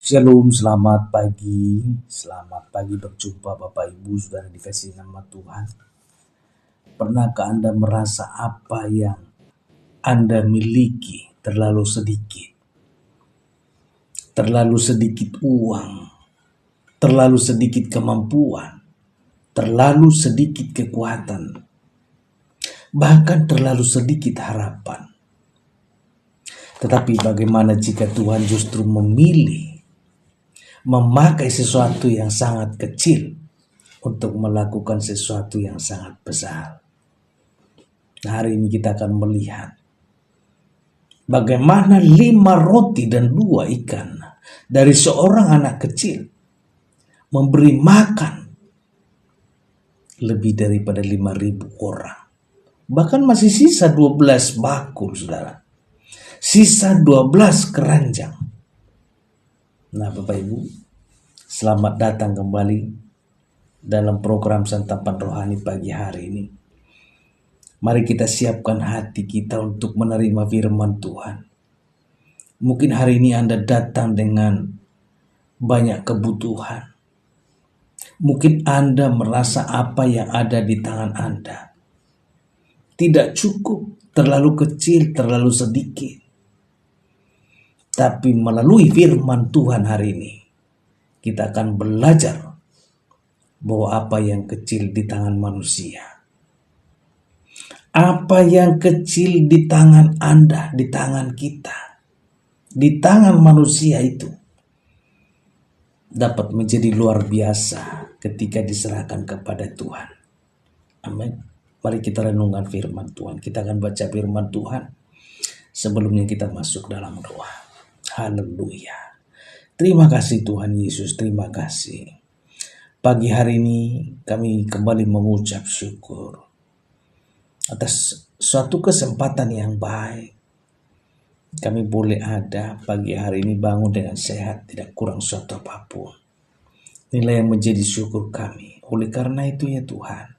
Shalom, selamat pagi. Selamat pagi berjumpa Bapak Ibu, Saudara dikasihi nama Tuhan. Pernahkah Anda merasa apa yang Anda miliki terlalu sedikit? Terlalu sedikit uang, terlalu sedikit kemampuan, terlalu sedikit kekuatan, bahkan terlalu sedikit harapan. Tetapi bagaimana jika Tuhan justru memilih memakai sesuatu yang sangat kecil untuk melakukan sesuatu yang sangat besar? Nah, hari ini kita akan melihat bagaimana 5 roti dan 2 ikan dari seorang anak kecil memberi makan lebih daripada 5.000 orang. Bahkan masih sisa 12 bakul, saudara. Sisa 12 keranjang. Nah, Bapak Ibu, selamat datang kembali dalam program Santapan Rohani pagi hari ini. Mari kita siapkan hati kita untuk menerima firman Tuhan. Mungkin hari ini Anda datang dengan banyak kebutuhan. Mungkin Anda merasa apa yang ada di tangan Anda tidak cukup, terlalu kecil, terlalu sedikit. Tapi melalui firman Tuhan hari ini, kita akan belajar bahwa apa yang kecil di tangan manusia, apa yang kecil di tangan Anda, di tangan kita, di tangan manusia itu dapat menjadi luar biasa ketika diserahkan kepada Tuhan. Amin. Mari kita renungkan firman Tuhan. Kita akan baca firman Tuhan sebelumnya kita masuk dalam doa. Haleluya. Terima kasih Tuhan Yesus, terima kasih. Pagi hari ini kami kembali mengucap syukur atas suatu kesempatan yang baik. Kami boleh ada pagi hari ini, bangun dengan sehat, tidak kurang suatu apapun. Inilah yang menjadi syukur kami. Oleh karena itu ya Tuhan,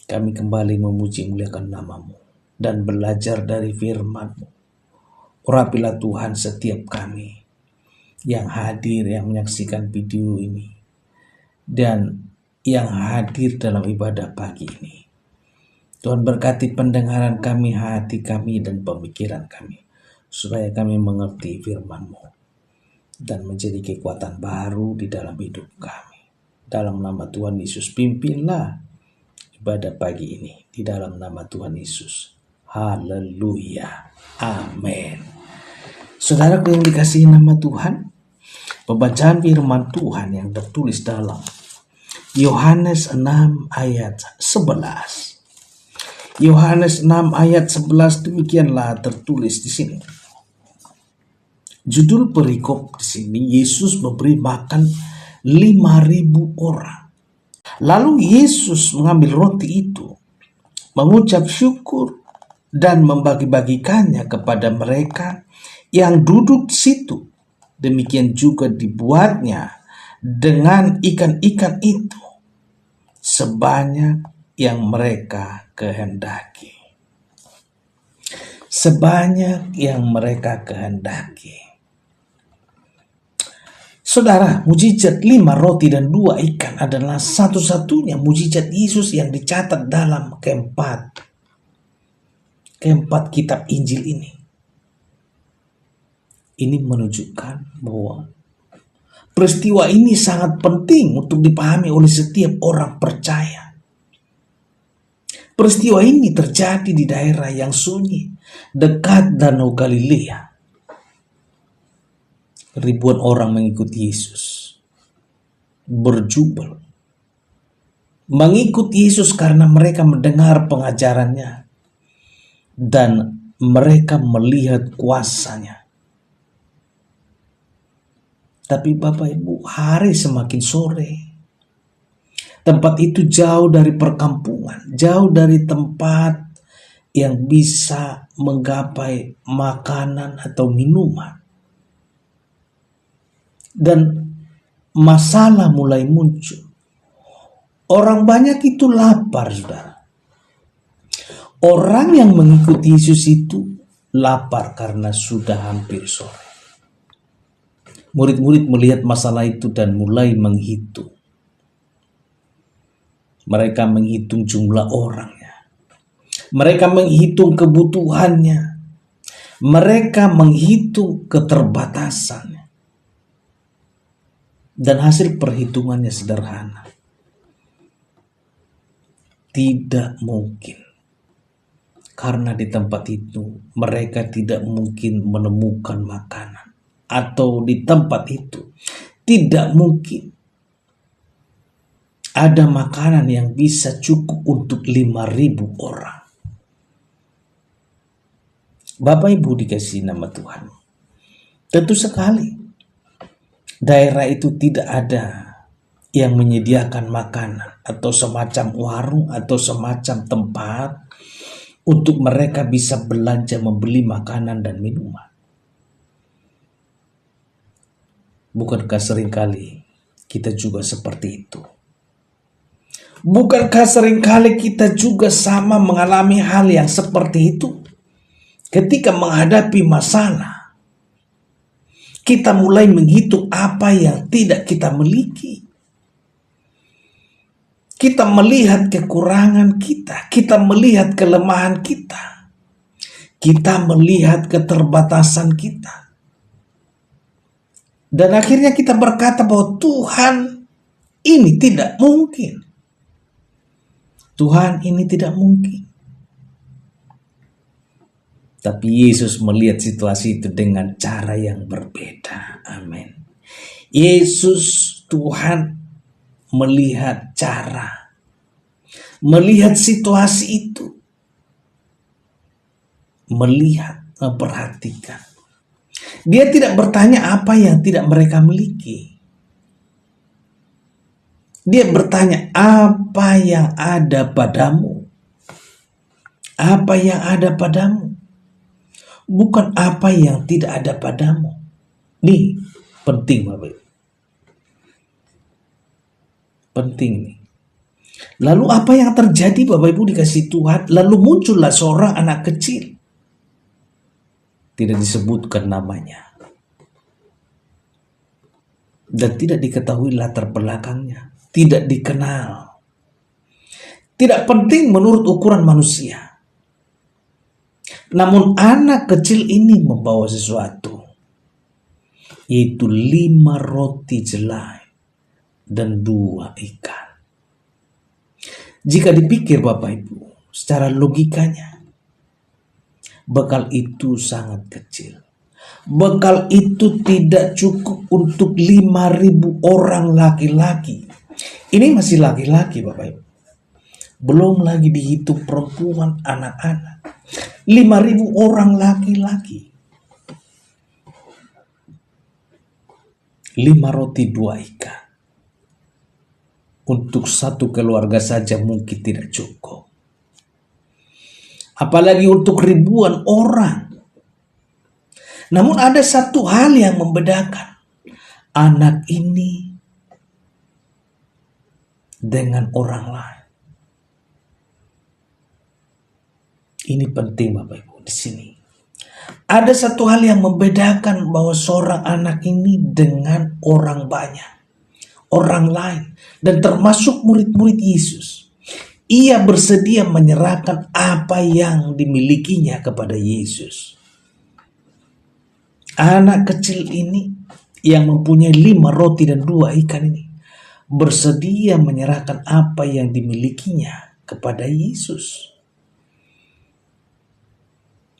kami kembali memuji muliakan nama-Mu dan belajar dari firman-Mu. Urapilah Tuhan setiap kami yang hadir, yang menyaksikan video ini, dan yang hadir dalam ibadah pagi ini. Tuhan berkati pendengaran kami, hati kami, dan pemikiran kami, supaya kami mengerti firman-Mu dan menjadi kekuatan baru di dalam hidup kami. Dalam nama Tuhan Yesus, pimpinlah ibadah pagi ini di dalam nama Tuhan Yesus. Haleluya. Amin. Saudaraku yang dikasihi nama Tuhan, pembacaan firman Tuhan yang tertulis dalam Yohanes 6 ayat 11. Yohanes 6 ayat 11 demikianlah tertulis di sini. Judul perikop di sini, Yesus memberi makan 5.000 orang. Lalu Yesus mengambil roti itu, mengucap syukur dan membagi-bagikannya kepada mereka yang duduk di situ. Demikian juga dibuatnya dengan ikan-ikan itu sebanyak yang mereka kehendaki. Sebanyak yang mereka kehendaki. Saudara, mujizat 5 roti dan 2 ikan adalah satu-satunya mujizat Yesus yang dicatat dalam keempat kitab Injil ini. Ini menunjukkan bahwa peristiwa ini sangat penting untuk dipahami oleh setiap orang percaya. Peristiwa ini terjadi di daerah yang sunyi, dekat Danau Galilea. Ribuan orang mengikuti Yesus, berjubel. Mengikuti Yesus karena mereka mendengar pengajarannya dan mereka melihat kuasanya. Tapi Bapak Ibu, hari semakin sore. Tempat itu jauh dari perkampungan, jauh dari tempat yang bisa menggapai makanan atau minuman. Dan masalah mulai muncul. Orang banyak itu lapar, saudara. Orang yang mengikuti Yesus itu lapar karena sudah hampir sore. Murid-murid melihat masalah itu dan mulai menghitung. Mereka menghitung jumlah orangnya. Mereka menghitung kebutuhannya. Mereka menghitung keterbatasannya. Dan hasil perhitungannya sederhana. Tidak mungkin. Karena di tempat itu mereka tidak mungkin menemukan makanan. Atau di tempat itu tidak mungkin ada makanan yang bisa cukup untuk 5.000 orang. Bapak Ibu dikasih nama Tuhan. Tentu sekali daerah itu tidak ada yang menyediakan makanan atau semacam warung atau semacam tempat untuk mereka bisa belanja membeli makanan dan minuman. Bukankah seringkali kita juga seperti itu? Bukankah seringkali kita juga sama mengalami hal yang seperti itu? Ketika menghadapi masalah, kita mulai menghitung apa yang tidak kita miliki. Kita melihat kekurangan kita melihat kelemahan kita melihat keterbatasan kita. Dan akhirnya kita berkata bahwa Tuhan ini tidak mungkin. Tuhan ini tidak mungkin. Tapi Yesus melihat situasi itu dengan cara yang berbeda. Amin. Yesus Tuhan melihat cara, melihat situasi itu, melihat, memperhatikan. Dia tidak bertanya apa yang tidak mereka miliki. Dia bertanya apa yang ada padamu. Apa yang ada padamu. Bukan apa yang tidak ada padamu. Nih, penting Bapak Ibu. Penting nih. Lalu apa yang terjadi Bapak Ibu dikasih Tuhan? Lalu muncullah seorang anak kecil. Tidak disebutkan namanya. Dan tidak diketahui latar belakangnya. Tidak dikenal. Tidak penting menurut ukuran manusia. Namun anak kecil ini membawa sesuatu. Yaitu 5 roti jelai dan 2 ikan. Jika dipikir Bapak Ibu, secara logikanya, bekal itu sangat kecil. Bekal itu tidak cukup untuk 5.000 orang laki-laki. Ini masih laki-laki Bapak Ibu. Belum lagi dihitung perempuan, anak-anak. 5.000 orang laki-laki. 5 roti 2 ikan. Untuk satu keluarga saja mungkin tidak cukup. Apalagi untuk ribuan orang. Namun ada satu hal yang membedakan anak ini dengan orang lain. Ini penting Bapak Ibu di sini. Ada satu hal yang membedakan bahwa seorang anak ini dengan orang banyak, orang lain, dan termasuk murid-murid Yesus. Ia bersedia menyerahkan apa yang dimilikinya kepada Yesus. Anak kecil ini yang mempunyai 5 roti dan 2 ikan ini bersedia menyerahkan apa yang dimilikinya kepada Yesus.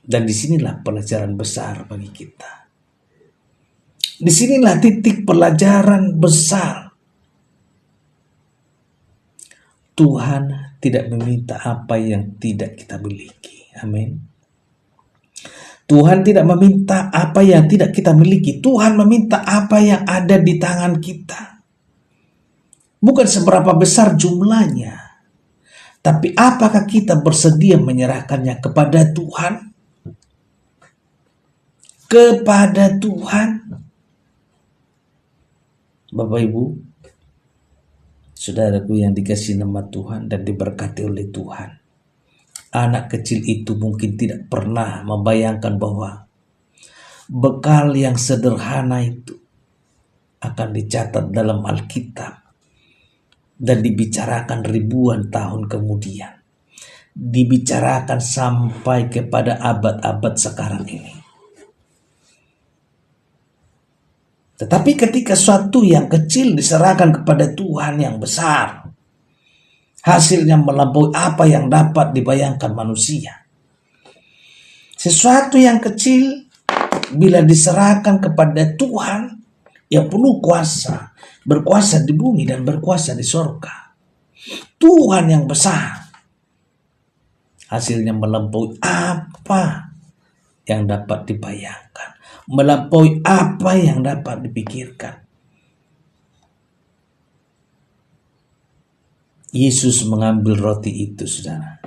Dan disinilah pelajaran besar bagi kita. Disinilah titik pelajaran besar. Tuhan tidak meminta apa yang tidak kita miliki. Amin. Tuhan tidak meminta apa yang tidak kita miliki. Tuhan meminta apa yang ada di tangan kita. Bukan seberapa besar jumlahnya. Tapi apakah kita bersedia menyerahkannya kepada Tuhan? Kepada Tuhan. Bapak Ibu, saudaraku yang dikasih nama Tuhan dan diberkati oleh Tuhan. Anak kecil itu mungkin tidak pernah membayangkan bahwa bekal yang sederhana itu akan dicatat dalam Alkitab dan dibicarakan ribuan tahun kemudian. Dibicarakan sampai kepada abad-abad sekarang ini. Tetapi ketika suatu yang kecil diserahkan kepada Tuhan yang besar, hasilnya melampaui apa yang dapat dibayangkan manusia. Sesuatu yang kecil bila diserahkan kepada Tuhan yang penuh kuasa, berkuasa di bumi dan berkuasa di sorga, Tuhan yang besar, hasilnya melampaui apa yang dapat dibayangkan, melampaui apa yang dapat dipikirkan. Yesus mengambil roti itu, saudara,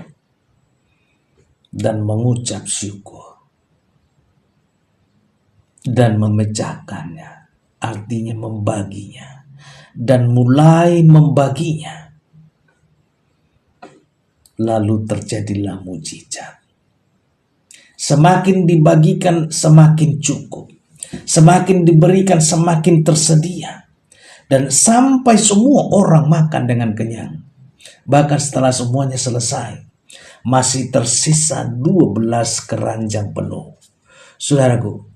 dan mengucap syukur dan memecahkannya, artinya membaginya, dan mulai membaginya. Lalu terjadilah mujizat. Semakin dibagikan semakin cukup, semakin diberikan semakin tersedia, dan sampai semua orang makan dengan kenyang. Bahkan setelah semuanya selesai, masih tersisa 12 keranjang penuh. Saudaraku,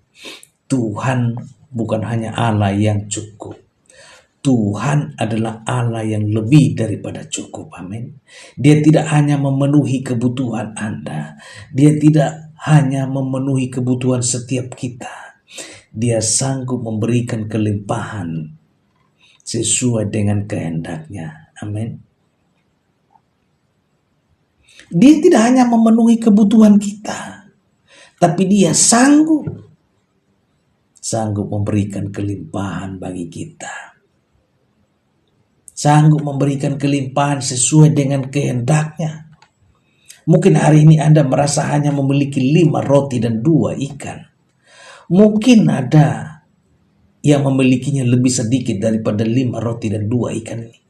Tuhan bukan hanya Allah yang cukup. Tuhan adalah Allah yang lebih daripada cukup. Amin. Dia tidak hanya memenuhi kebutuhan Anda. Dia tidak hanya memenuhi kebutuhan setiap kita. Dia sanggup memberikan kelimpahan sesuai dengan kehendaknya. Amin. Dia tidak hanya memenuhi kebutuhan kita, tapi dia sanggup memberikan kelimpahan bagi kita. Sanggup memberikan kelimpahan sesuai dengan kehendaknya. Mungkin hari ini Anda merasa hanya memiliki 5 roti dan 2 ikan. Mungkin ada yang memilikinya lebih sedikit daripada 5 roti dan 2 ikan ini.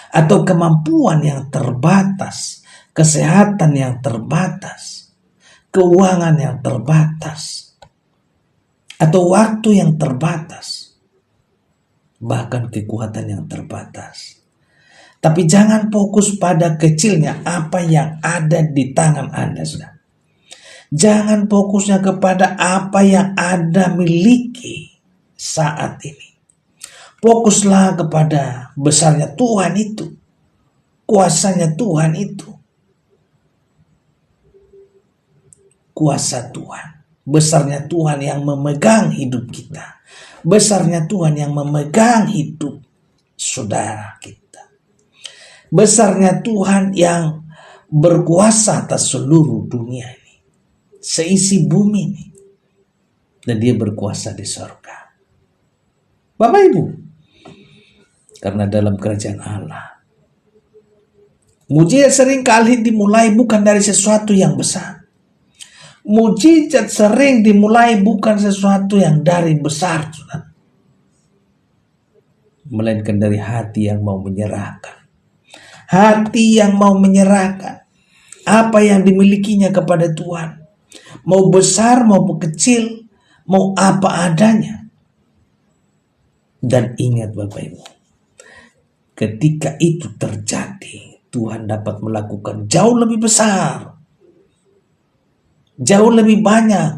Atau kemampuan yang terbatas, kesehatan yang terbatas, keuangan yang terbatas, atau waktu yang terbatas, bahkan kekuatan yang terbatas. Tapi jangan fokus pada kecilnya apa yang ada di tangan Anda, saudara. Jangan fokusnya kepada apa yang Anda miliki saat ini. Fokuslah kepada besarnya Tuhan itu, kuasanya Tuhan itu. Kuasa Tuhan, besarnya Tuhan yang memegang hidup kita. Besarnya Tuhan yang memegang hidup saudara kita. Besarnya Tuhan yang berkuasa atas seluruh dunia ini, seisi bumi ini. Dan dia berkuasa di sorga. Bapak Ibu, karena dalam kerajaan Allah, mujizat seringkali dimulai bukan dari sesuatu yang besar. Mujizat sering dimulai bukan sesuatu yang dari besar, saudara, melainkan dari hati yang mau menyerahkan. Hati yang mau menyerahkan apa yang dimilikinya kepada Tuhan. Mau besar, mau kecil, mau apa adanya. Dan ingat Bapak Ibu, ketika itu terjadi, Tuhan dapat melakukan jauh lebih besar, jauh lebih banyak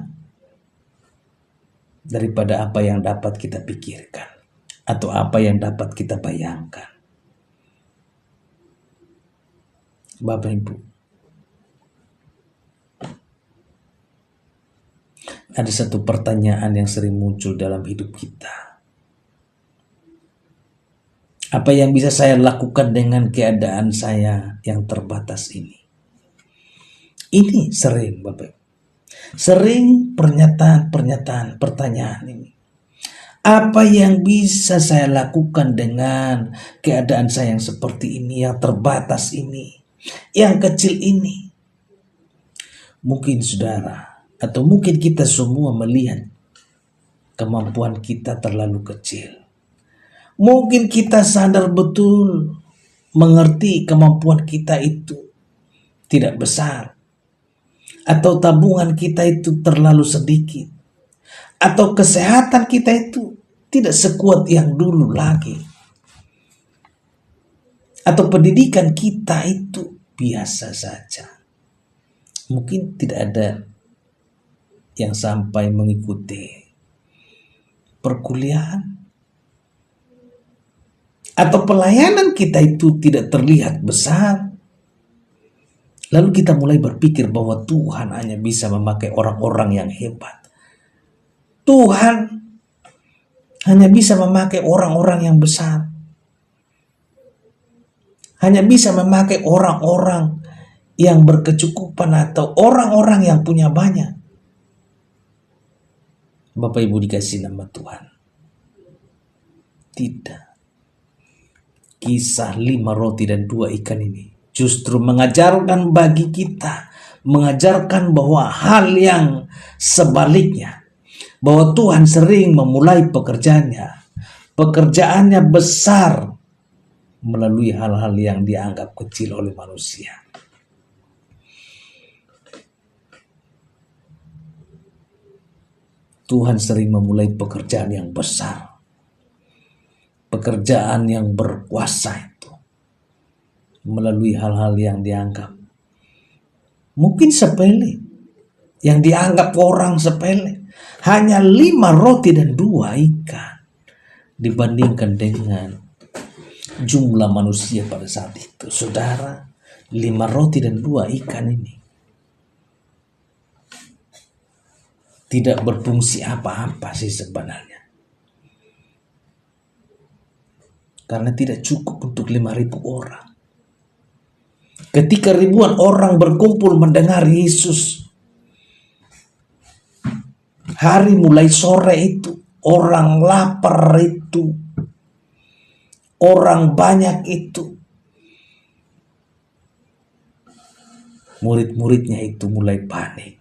daripada apa yang dapat kita pikirkan atau apa yang dapat kita bayangkan. Bapak Ibu, ada satu pertanyaan yang sering muncul dalam hidup kita. Apa yang bisa saya lakukan dengan keadaan saya yang terbatas ini? Ini sering, Bapak Ibu. Sering pertanyaan ini. Apa yang bisa saya lakukan dengan keadaan saya yang seperti ini, yang terbatas ini, yang kecil ini? Mungkin saudara, atau mungkin kita semua melihat kemampuan kita terlalu kecil. Mungkin kita sadar betul, mengerti kemampuan kita itu tidak besar. Atau tabungan kita itu terlalu sedikit. Atau kesehatan kita itu tidak sekuat yang dulu lagi. Atau pendidikan kita itu biasa saja. Mungkin tidak ada yang sampai mengikuti perkuliahan. Atau pelayanan kita itu tidak terlihat besar. Lalu kita mulai berpikir bahwa Tuhan hanya bisa memakai orang-orang yang hebat. Tuhan hanya bisa memakai orang-orang yang besar. Hanya bisa memakai orang-orang yang berkecukupan atau orang-orang yang punya banyak. Bapak Ibu dikasih nama Tuhan. Tidak. Kisah 5 roti dan 2 ikan ini justru mengajarkan bagi kita, mengajarkan bahwa hal yang sebaliknya, bahwa Tuhan sering memulai pekerjaannya besar melalui hal-hal yang dianggap kecil oleh manusia. Tuhan sering memulai pekerjaan yang besar, pekerjaan yang berkuasa itu melalui hal-hal yang dianggap mungkin sepele, yang dianggap orang sepele. Hanya 5 roti dan 2 ikan dibandingkan dengan jumlah manusia pada saat itu. Saudara, 5 roti dan 2 ikan ini tidak berfungsi apa-apa sih sebenarnya. Karena tidak cukup untuk 5.000 orang. Ketika ribuan orang berkumpul mendengar Yesus, hari mulai sore itu, orang lapar itu, orang banyak itu, murid-muridnya itu mulai panik.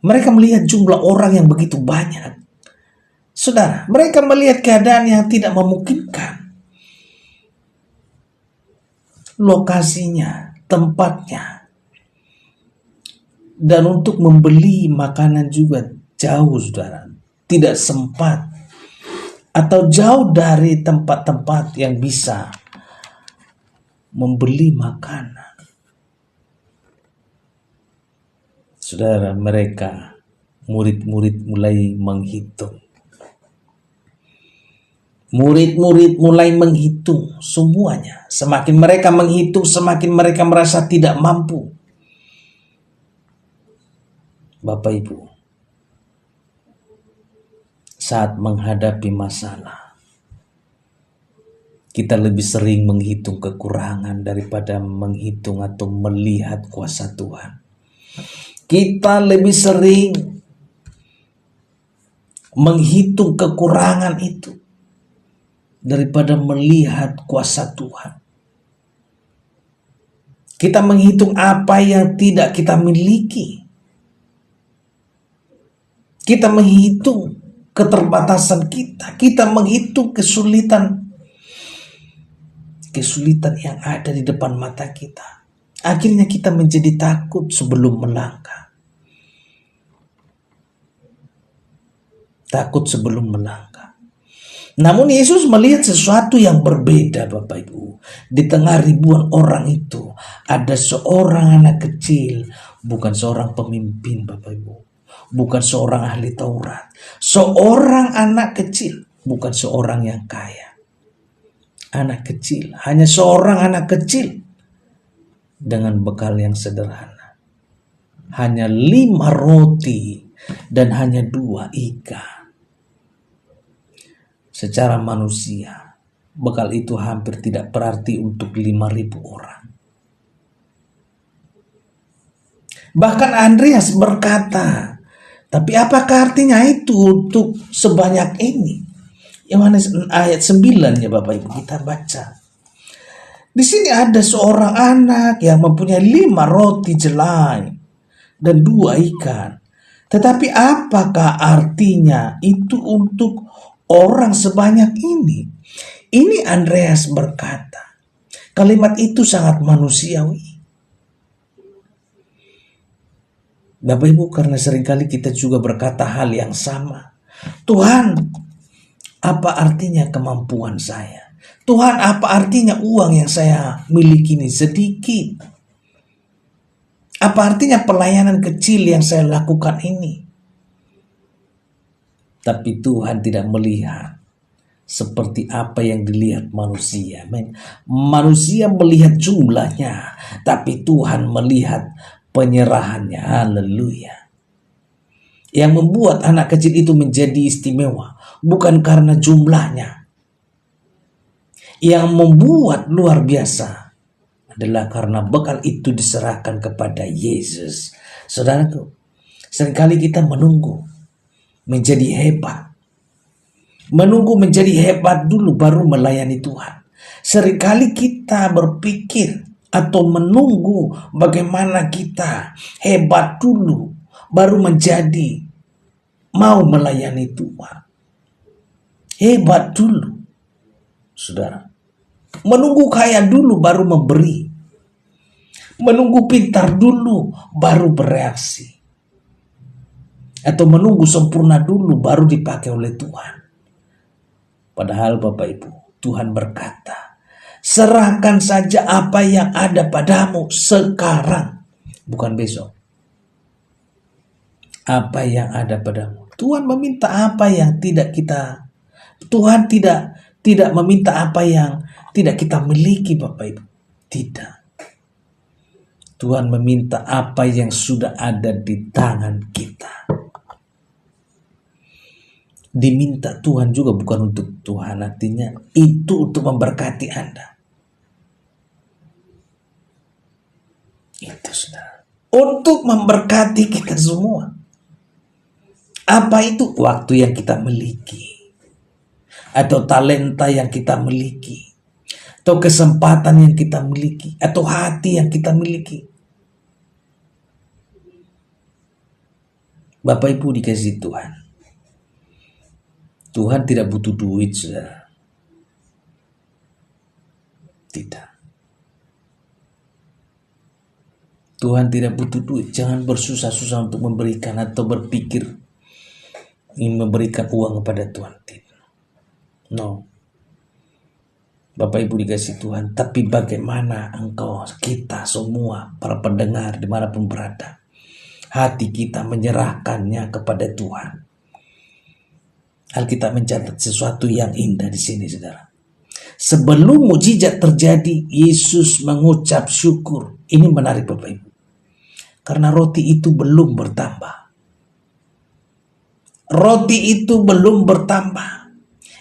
Mereka melihat jumlah orang yang begitu banyak. Saudara, mereka melihat keadaan yang tidak memungkinkan. Lokasinya, tempatnya, dan untuk membeli makanan juga jauh, saudara. Tidak sempat atau jauh dari tempat-tempat yang bisa membeli makanan. Saudara, mereka murid-murid mulai menghitung. Murid-murid mulai menghitung semuanya. Semakin mereka menghitung, semakin mereka merasa tidak mampu. Bapak Ibu, saat menghadapi masalah, kita lebih sering menghitung kekurangan daripada menghitung atau melihat kuasa Tuhan. Kita lebih sering menghitung kekurangan itu daripada melihat kuasa Tuhan. Kita menghitung apa yang tidak kita miliki. Kita menghitung keterbatasan kita. Kita menghitung kesulitan yang ada di depan mata kita. Akhirnya kita menjadi takut sebelum melangkah. Takut sebelum melangkah. Namun Yesus melihat sesuatu yang berbeda, Bapak Ibu. Di tengah ribuan orang itu ada seorang anak kecil, bukan seorang pemimpin, Bapak Ibu. Bukan seorang ahli Taurat. Seorang anak kecil, bukan seorang yang kaya. Anak kecil, hanya seorang anak kecil dengan bekal yang sederhana. Hanya 5 roti dan hanya 2 ikan. Secara manusia, bekal itu hampir tidak berarti untuk 5.000 orang. Bahkan Andreas berkata, tapi apakah artinya itu untuk sebanyak ini? Yohanes ayat 9 ya Bapak Ibu, kita baca. Di sini ada seorang anak yang mempunyai 5 roti jelai dan 2 ikan. Tetapi apakah artinya itu untuk orang sebanyak ini? Ini Andreas berkata. Kalimat itu sangat manusiawi. Bapak Ibu, karena seringkali kita juga berkata hal yang sama. Tuhan, apa artinya kemampuan saya? Tuhan, apa artinya uang yang saya miliki ini sedikit? Apa artinya pelayanan kecil yang saya lakukan ini? Tapi Tuhan tidak melihat seperti apa yang dilihat manusia. Manusia melihat jumlahnya, tapi Tuhan melihat penyerahannya. Haleluya. Yang membuat anak kecil itu menjadi istimewa bukan karena jumlahnya. Yang membuat luar biasa adalah karena bekal itu diserahkan kepada Yesus. Saudaraku, seringkali kita menunggu menjadi hebat. Menunggu menjadi hebat dulu baru melayani Tuhan. Seringkali kita berpikir atau menunggu bagaimana kita hebat dulu baru menjadi mau melayani Tuhan. Hebat dulu, saudara. Menunggu kaya dulu baru memberi. Menunggu pintar dulu baru bereaksi. Atau menunggu sempurna dulu baru dipakai oleh Tuhan. Padahal Bapak Ibu, Tuhan berkata, serahkan saja apa yang ada padamu sekarang, bukan besok. Apa yang ada padamu. Tuhan meminta apa yang tidak kita, Tuhan tidak meminta apa yang tidak kita miliki, Bapak Ibu. Tidak. Tuhan meminta apa yang sudah ada di tangan kita. Diminta Tuhan juga bukan untuk Tuhan, artinya itu untuk memberkati Anda. Itu saudara. Untuk memberkati kita semua. Apa itu? Waktu yang kita miliki. Atau talenta yang kita miliki. Atau kesempatan yang kita miliki. Atau hati yang kita miliki. Bapak Ibu dikasih Tuhan. Tuhan tidak butuh duit, saudara. Tidak. Tuhan tidak butuh duit. Jangan bersusah-susah untuk memberikan atau berpikir ingin memberikan uang kepada Tuhan. Tidak. No. Bapak Ibu dikasih Tuhan, tapi bagaimana engkau, kita semua, para pendengar dimanapun berada, hati kita menyerahkannya kepada Tuhan. Alkitab mencatat sesuatu yang indah di sini, saudara. Sebelum mujizat terjadi, Yesus mengucap syukur. Ini menarik Bapak Ibu. Karena roti itu belum bertambah. Roti itu belum bertambah.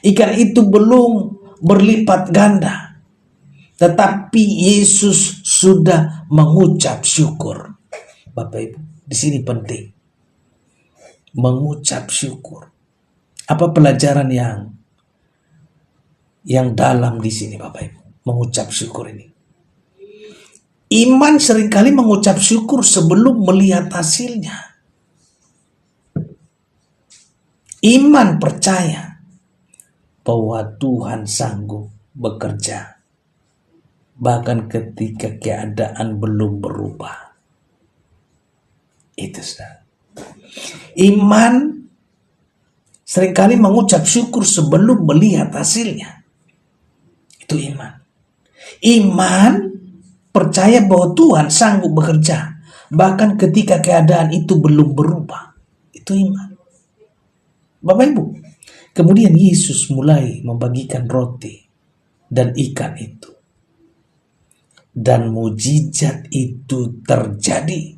Ikan itu belum berlipat ganda. Tetapi Yesus sudah mengucap syukur. Bapak Ibu, di sini penting. Mengucap syukur. Apa pelajaran yang dalam di sini Bapak Ibu? Mengucap syukur ini. Iman seringkali mengucap syukur sebelum melihat hasilnya. Iman percaya bahwa Tuhan sanggup bekerja. Bahkan ketika keadaan belum berubah. Itu saudara. Iman seringkali mengucap syukur sebelum melihat hasilnya. Itu iman. Iman percaya bahwa Tuhan sanggup bekerja. Bahkan ketika keadaan itu belum berubah. Itu iman. Bapak Ibu. Kemudian Yesus mulai membagikan roti dan ikan itu. Dan mujizat itu terjadi.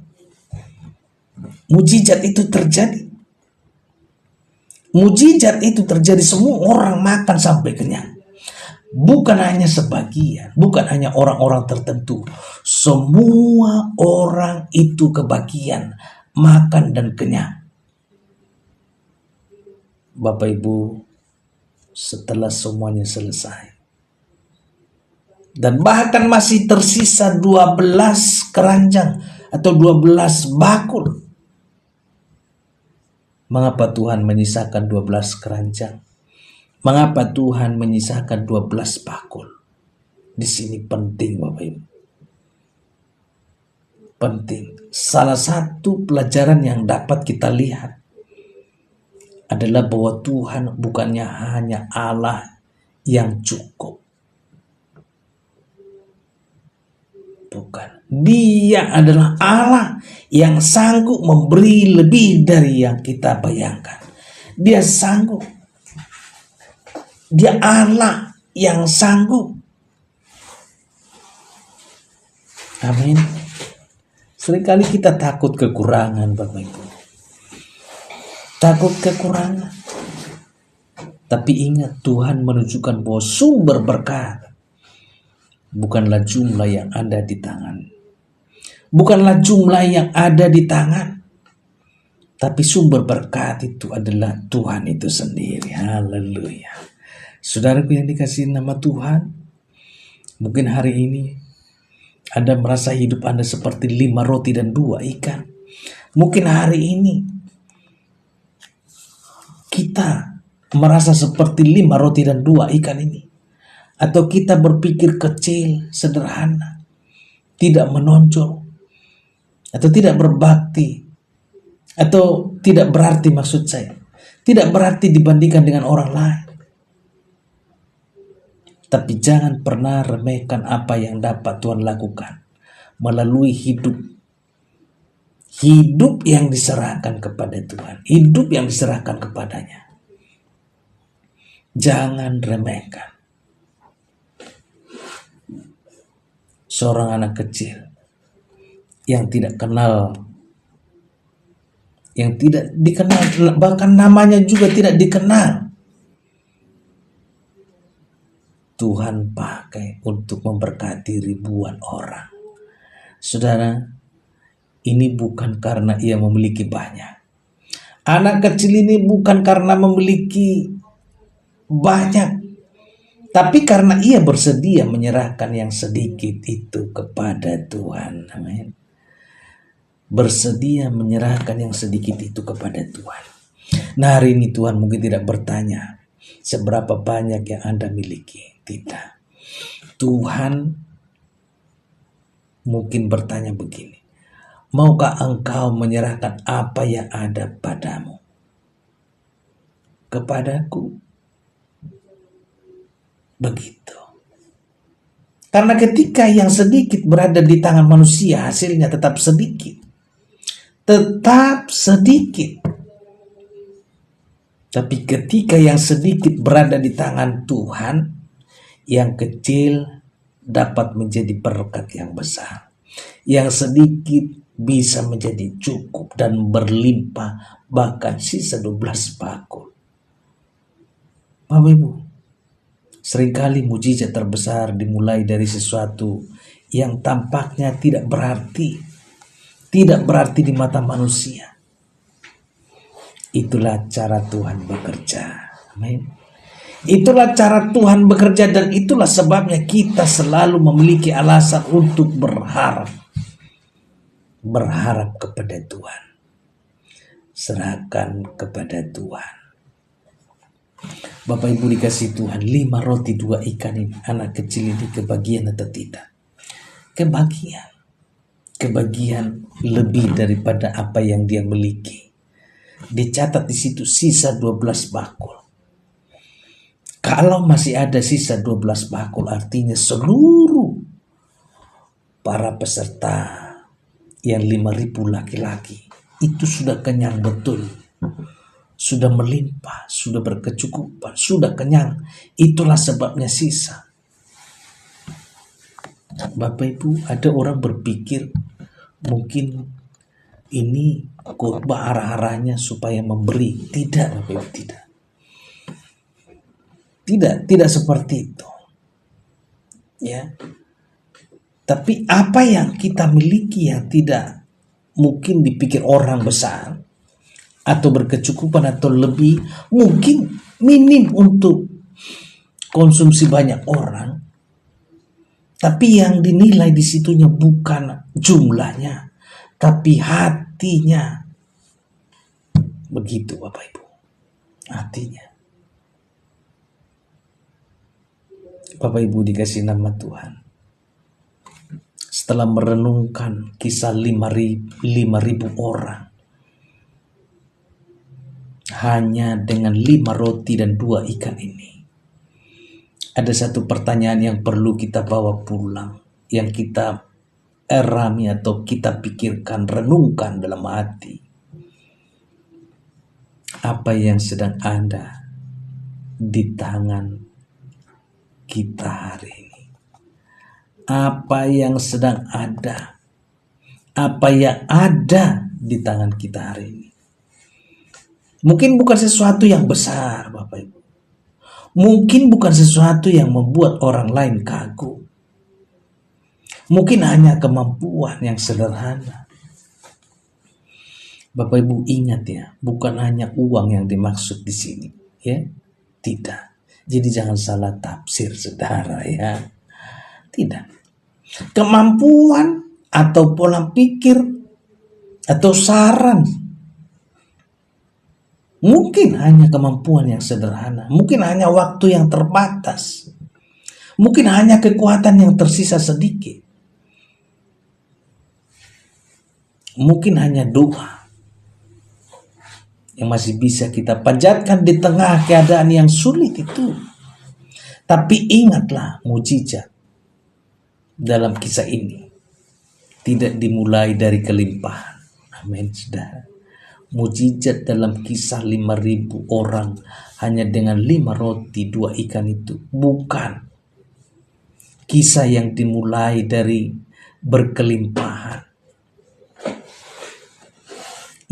Mujizat itu terjadi. Mujizat itu terjadi, semua orang makan sampai kenyang. Bukan hanya sebagian, bukan hanya orang-orang tertentu. Semua orang itu kebagian makan dan kenyang. Bapak Ibu, setelah semuanya selesai. Dan bahkan masih tersisa 12 keranjang atau 12 bakul. Mengapa Tuhan menyisakan 12 keranjang? Mengapa Tuhan menyisakan 12 bakul? Di sini penting Bapak Ibu. Penting. Salah satu pelajaran yang dapat kita lihat adalah bahwa Tuhan bukannya hanya Allah yang cukup. Bukan. Dia adalah Allah yang sanggup memberi lebih dari yang kita bayangkan. Dia sanggup. Dia Allah yang sanggup. Amin. Seringkali kita takut kekurangan, Bapak Ibu. Takut kekurangan. Tapi ingat, Tuhan menunjukkan bahwa sumber berkat bukanlah jumlah yang ada di tangan. Bukanlah jumlah yang ada di tangan. Tapi sumber berkat itu adalah Tuhan itu sendiri. Haleluya. Saudaraku yang dikasihi nama Tuhan, mungkin hari ini Anda merasa hidup Anda seperti 5 roti dan 2 ikan. Mungkin hari ini kita merasa seperti 5 roti dan 2 ikan ini. Atau kita berpikir kecil, sederhana, tidak menonjol, atau tidak berbakti, atau tidak berarti, maksud saya, tidak berarti dibandingkan dengan orang lain. Tapi jangan pernah remehkan apa yang dapat Tuhan lakukan melalui hidup yang diserahkan kepada Tuhan, hidup yang diserahkan kepadanya. Jangan remehkan. Seorang anak kecil yang tidak kenal, yang tidak dikenal, bahkan namanya juga tidak dikenal, Tuhan pakai untuk memberkati ribuan orang. Saudara, ini bukan karena ia memiliki banyak. Anak kecil ini bukan karena memiliki banyak, tapi karena ia bersedia menyerahkan yang sedikit itu kepada Tuhan. Amin. Bersedia menyerahkan yang sedikit itu kepada Tuhan. Nah, hari ini Tuhan mungkin tidak bertanya seberapa banyak yang Anda miliki. Tidak. Tuhan mungkin bertanya begini. Maukah engkau menyerahkan apa yang ada padamu kepadaku? Begitu. Karena ketika yang sedikit berada di tangan manusia, hasilnya tetap sedikit. Tetap sedikit. Tapi ketika yang sedikit berada di tangan Tuhan, yang kecil dapat menjadi berkat yang besar. Yang sedikit bisa menjadi cukup dan berlimpah, bahkan sisa 12 bakul. Bapak Ibu, seringkali mujizat terbesar dimulai dari sesuatu yang tampaknya tidak berarti di mata manusia. Itulah cara Tuhan bekerja. Amin. Itulah cara Tuhan bekerja, dan itulah sebabnya kita selalu memiliki alasan untuk berharap kepada Tuhan. Serahkan kepada Tuhan. Bapak Ibu dikasih Tuhan, 5 roti 2 ikan ini, anak kecil ini kebagian atau tidak? Kebagian lebih daripada apa yang dia miliki. Dicatat di situ sisa 12 bakul. Kalau masih ada sisa 12 bakul, artinya seluruh para peserta yang 5.000 laki-laki itu sudah kenyang betul. Sudah melimpah, sudah berkecukupan, sudah kenyang. Itulah sebabnya sisa. Bapak Ibu, ada orang berpikir mungkin ini khotbah arah-arahnya supaya memberi. Tidak, Bapak Ibu, tidak. Tidak seperti itu. Ya. Tapi apa yang kita miliki yang tidak mungkin dipikir orang besar atau berkecukupan atau lebih, mungkin minim untuk konsumsi banyak orang. Tapi yang dinilai di situnya bukan jumlahnya, tapi hatinya. Begitu Bapak Ibu. Hatinya. Bapak Ibu dikasih nama Tuhan. Setelah merenungkan kisah 5.000 orang, hanya dengan 5 roti dan 2 ikan ini. Ada satu pertanyaan yang perlu kita bawa pulang, yang kita erami atau kita pikirkan, renungkan dalam hati. Apa yang sedang ada di tangan kita hari ini? Apa yang sedang ada? Apa yang ada di tangan kita hari ini? Mungkin bukan sesuatu yang besar, Bapak Ibu. Mungkin bukan sesuatu yang membuat orang lain kagum. Mungkin hanya kemampuan yang sederhana. Bapak Ibu ingat ya, bukan hanya uang yang dimaksud di sini, ya. Tidak. Jadi jangan salah tafsir, saudara, ya. Tidak. Kemampuan atau pola pikir atau saran, mungkin hanya kemampuan yang sederhana, mungkin hanya waktu yang terbatas, mungkin hanya kekuatan yang tersisa sedikit, mungkin hanya doa yang masih bisa kita panjatkan di tengah keadaan yang sulit itu. Tapi ingatlah, mujizat dalam kisah ini tidak dimulai dari kelimpahan. Amin, saudara. Mujizat dalam kisah 5.000 orang hanya dengan 5 roti 2 ikan itu bukan kisah yang dimulai dari berkelimpahan.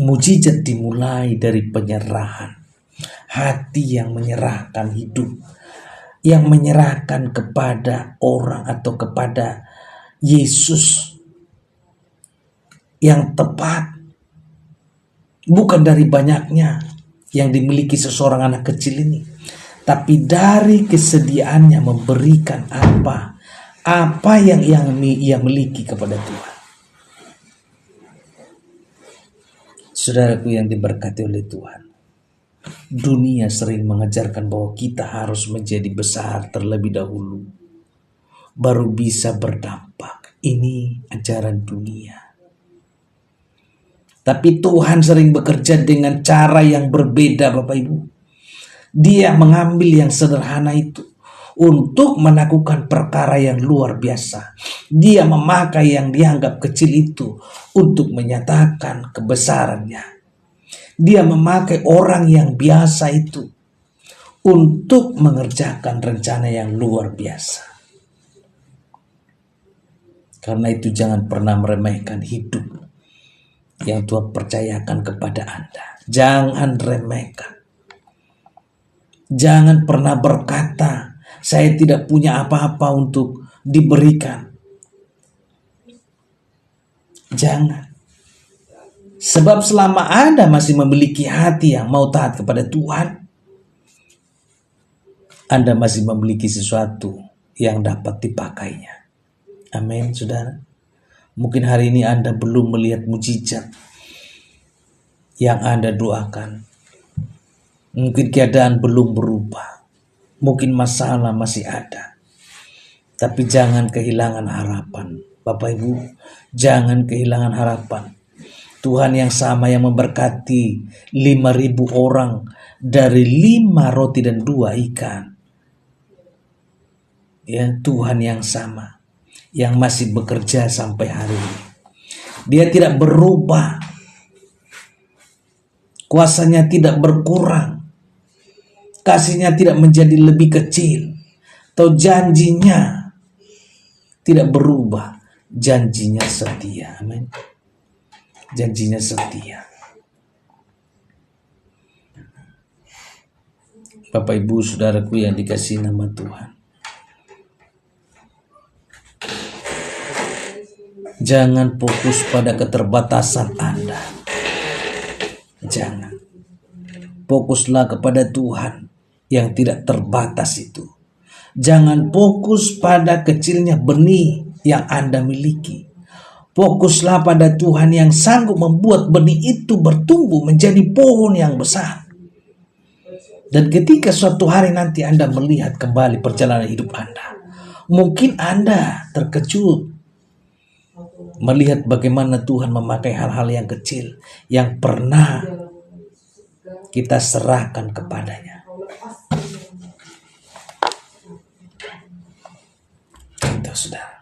Mujizat dimulai dari penyerahan, hati yang menyerahkan hidup, yang menyerahkan kepada orang atau kepada Yesus yang tepat. Bukan dari banyaknya yang dimiliki seseorang anak kecil ini, tapi dari kesediaannya memberikan apa yang ia miliki kepada Tuhan. Saudaraku yang diberkati oleh Tuhan, dunia sering mengajarkan bahwa kita harus menjadi besar terlebih dahulu, baru bisa berdampak. Ini ajaran dunia. Tapi Tuhan sering bekerja dengan cara yang berbeda, Bapak Ibu. Dia mengambil yang sederhana itu untuk melakukan perkara yang luar biasa. Dia memakai yang dianggap kecil itu untuk menyatakan kebesarannya. Dia memakai orang yang biasa itu untuk mengerjakan rencana yang luar biasa. Karena itu jangan pernah meremehkan hidup yang Tuhan percayakan kepada Anda. Jangan remehkan. Jangan pernah berkata, saya tidak punya apa-apa untuk diberikan. Jangan. Sebab selama Anda masih memiliki hati yang mau taat kepada Tuhan, Anda masih memiliki sesuatu yang dapat dipakainya. Amin, saudara. Mungkin hari ini Anda belum melihat mujizat yang Anda doakan. Mungkin keadaan belum berubah. Mungkin masalah masih ada. Tapi jangan kehilangan harapan. Bapak Ibu, jangan kehilangan harapan. Tuhan yang sama yang memberkati 5.000 orang dari 5 roti dan 2 ikan. Ya, Tuhan yang sama yang masih bekerja sampai hari ini. Dia tidak berubah. Kuasanya tidak berkurang. Kasihnya tidak menjadi lebih kecil. Atau janjinya tidak berubah. Janjinya setia. Amin. Janjinya setia. Bapak Ibu saudaraku yang dikasihi nama Tuhan, jangan fokus pada keterbatasan Anda. Jangan. Fokuslah kepada Tuhan yang tidak terbatas itu. Jangan fokus pada kecilnya benih yang Anda miliki. Fokuslah pada Tuhan yang sanggup membuat benih itu bertumbuh menjadi pohon yang besar. Dan ketika suatu hari nanti Anda melihat kembali perjalanan hidup Anda, mungkin Anda terkejut melihat bagaimana Tuhan memakai hal-hal yang kecil yang pernah kita serahkan kepadanya. Itu saudara.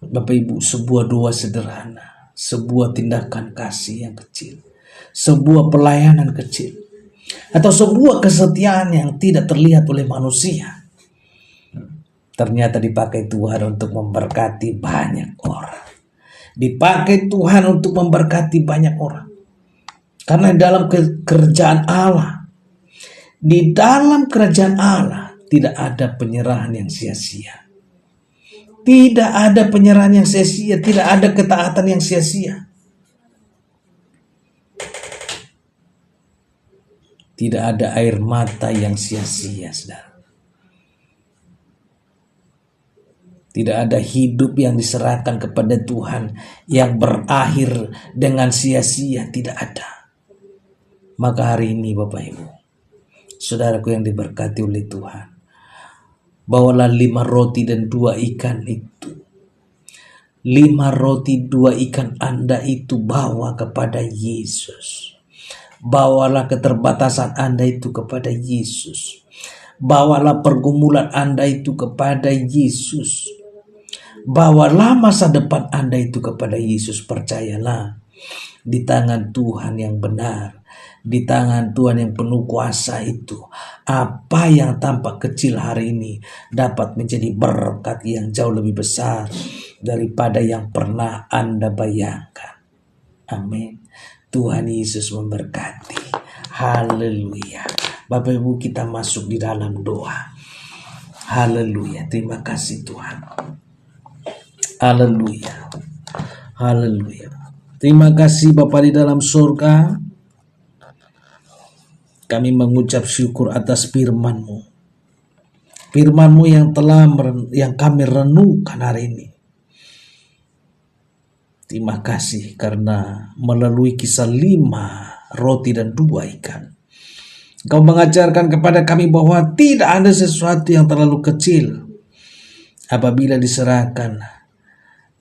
Bapak Ibu, sebuah doa sederhana, sebuah tindakan kasih yang kecil, sebuah pelayanan kecil, atau sebuah kesetiaan yang tidak terlihat oleh manusia, ternyata dipakai Tuhan untuk memberkati banyak orang. Dipakai Tuhan untuk memberkati banyak orang. Karena dalam kerajaan Allah, di dalam kerajaan Allah tidak ada penyerahan yang sia-sia. Tidak ada penyerahan yang sia-sia, tidak ada ketaatan yang sia-sia. Tidak ada air mata yang sia-sia, saudara. Tidak ada hidup yang diserahkan kepada Tuhan yang berakhir dengan sia-sia, tidak ada. Maka hari ini Bapak Ibu, saudaraku yang diberkati oleh Tuhan, bawalah 5 roti dan 2 ikan itu. 5 roti 2 ikan Anda itu bawa kepada Yesus. Bawalah keterbatasan Anda itu kepada Yesus. Bawalah pergumulan Anda itu kepada Yesus. Bawalah masa depan Anda itu kepada Yesus. Percayalah, di tangan Tuhan yang benar, di tangan Tuhan yang penuh kuasa itu, apa yang tampak kecil hari ini dapat menjadi berkat yang jauh lebih besar daripada yang pernah Anda bayangkan. Amin. Tuhan Yesus memberkati. Haleluya. Bapak Ibu, kita masuk di dalam doa. Haleluya. Terima kasih Tuhan. Haleluya. Haleluya. Terima kasih Bapa di dalam surga. Kami mengucap syukur atas firman-Mu. Firman-Mu yang kami renungkan hari ini. Terima kasih karena melalui kisah 5 roti dan 2 ikan, Engkau mengajarkan kepada kami bahwa tidak ada sesuatu yang terlalu kecil apabila diserahkan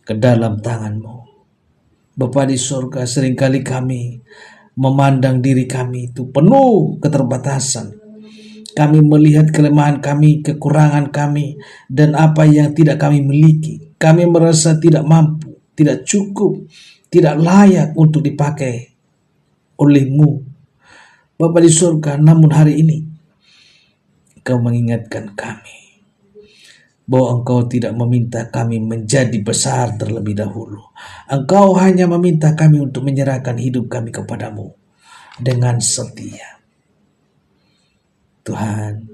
ke dalam tangan-Mu. Bapa di surga, seringkali kami memandang diri kami itu penuh keterbatasan. Kami melihat kelemahan kami, kekurangan kami, dan apa yang tidak kami miliki. Kami merasa tidak mampu, tidak cukup, tidak layak untuk dipakai oleh-Mu, Bapa di surga. Namun hari ini Engkau mengingatkan kami bahwa Engkau tidak meminta kami menjadi besar terlebih dahulu. Engkau hanya meminta kami untuk menyerahkan hidup kami kepadamu dengan setia. Tuhan,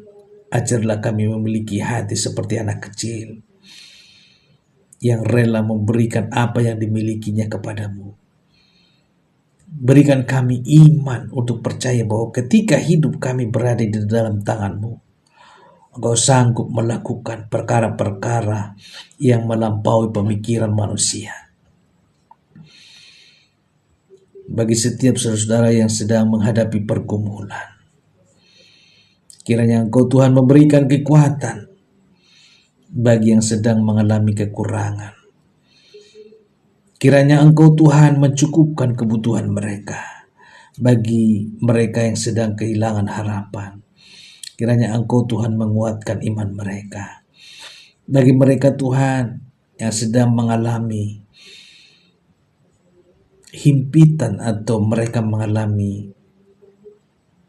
ajarlah kami memiliki hati seperti anak kecil yang rela memberikan apa yang dimilikinya kepadamu. Berikan kami iman untuk percaya bahwa ketika hidup kami berada di dalam tangan-Mu, Engkau sanggup melakukan perkara-perkara yang melampaui pemikiran manusia. Bagi setiap saudara-saudara yang sedang menghadapi pergumulan, kiranya Engkau Tuhan memberikan kekuatan bagi yang sedang mengalami kekurangan. Kiranya Engkau Tuhan mencukupkan kebutuhan mereka. Bagi mereka yang sedang kehilangan harapan, kiranya Engkau Tuhan menguatkan iman mereka. Bagi mereka Tuhan yang sedang mengalami himpitan atau mereka mengalami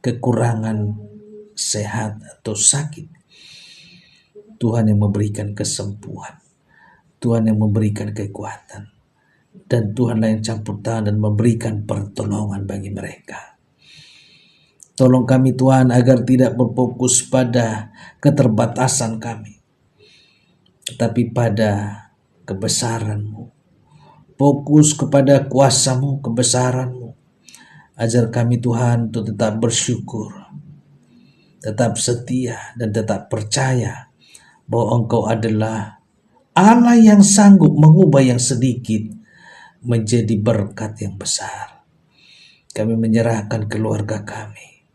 kekurangan sehat atau sakit, Tuhan yang memberikan kesembuhan, Tuhan yang memberikan kekuatan, dan Tuhanlah yang campur tangan dan memberikan pertolongan bagi mereka. Tolong kami Tuhan agar tidak berfokus pada keterbatasan kami, tetapi pada kebesaran-Mu. Fokus kepada kuasa-Mu, kebesaran-Mu. Ajar kami Tuhan untuk tetap bersyukur, tetap setia, dan tetap percaya bahwa Engkau adalah Allah yang sanggup mengubah yang sedikit menjadi berkat yang besar. Kami menyerahkan keluarga kami.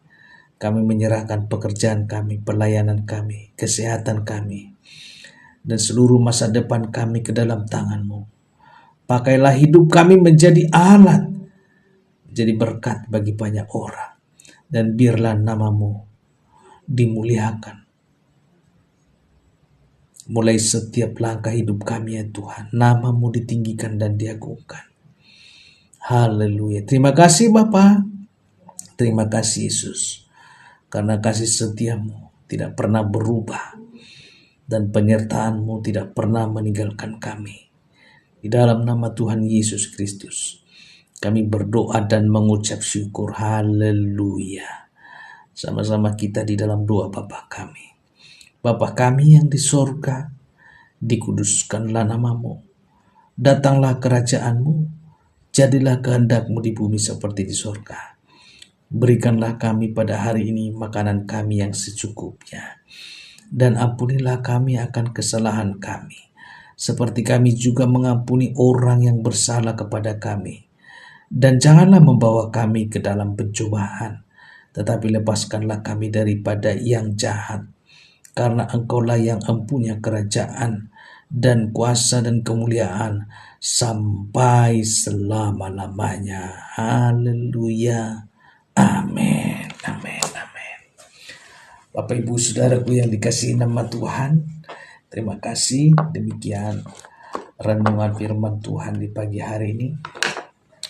Kami menyerahkan pekerjaan kami, pelayanan kami, kesehatan kami, dan seluruh masa depan kami ke dalam tangan-Mu. Pakailah hidup kami menjadi alat jadi berkat bagi banyak orang. Dan biarlah namamu dimuliakan mulai setiap langkah hidup kami ya Tuhan. Namamu ditinggikan dan diagungkan. Haleluya. Terima kasih Bapa. Terima kasih Yesus. Karena kasih setiamu tidak pernah berubah. Dan penyertaanmu tidak pernah meninggalkan kami. Di dalam nama Tuhan Yesus Kristus, kami berdoa dan mengucap syukur. Haleluya. Sama-sama kita di dalam doa Bapa kami. Bapa kami yang di sorga, dikuduskanlah namamu. Datanglah kerajaanmu, jadilah kehendakmu di bumi seperti di sorga. Berikanlah kami pada hari ini makanan kami yang secukupnya. Dan ampunilah kami akan kesalahan kami, seperti kami juga mengampuni orang yang bersalah kepada kami. Dan janganlah membawa kami ke dalam pencobaan, tetapi lepaskanlah kami daripada yang jahat. Karena Engkaulah yang empunya kerajaan dan kuasa dan kemuliaan sampai selama-lamanya. Haleluya. Amin. Amin. Amin. Bapak Ibu Saudaraku yang dikasihi nama Tuhan, terima kasih. Demikian renungan firman Tuhan di pagi hari ini.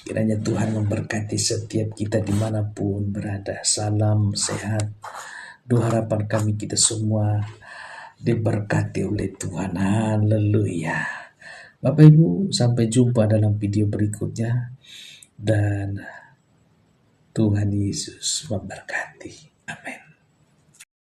Kiranya Tuhan memberkati setiap kita dimanapun berada. Salam sehat. Doa harapan kami kita semua diberkati oleh Tuhan. Haleluya. Bapak Ibu, sampai jumpa dalam video berikutnya. Dan Tuhan Yesus memberkati. Amin.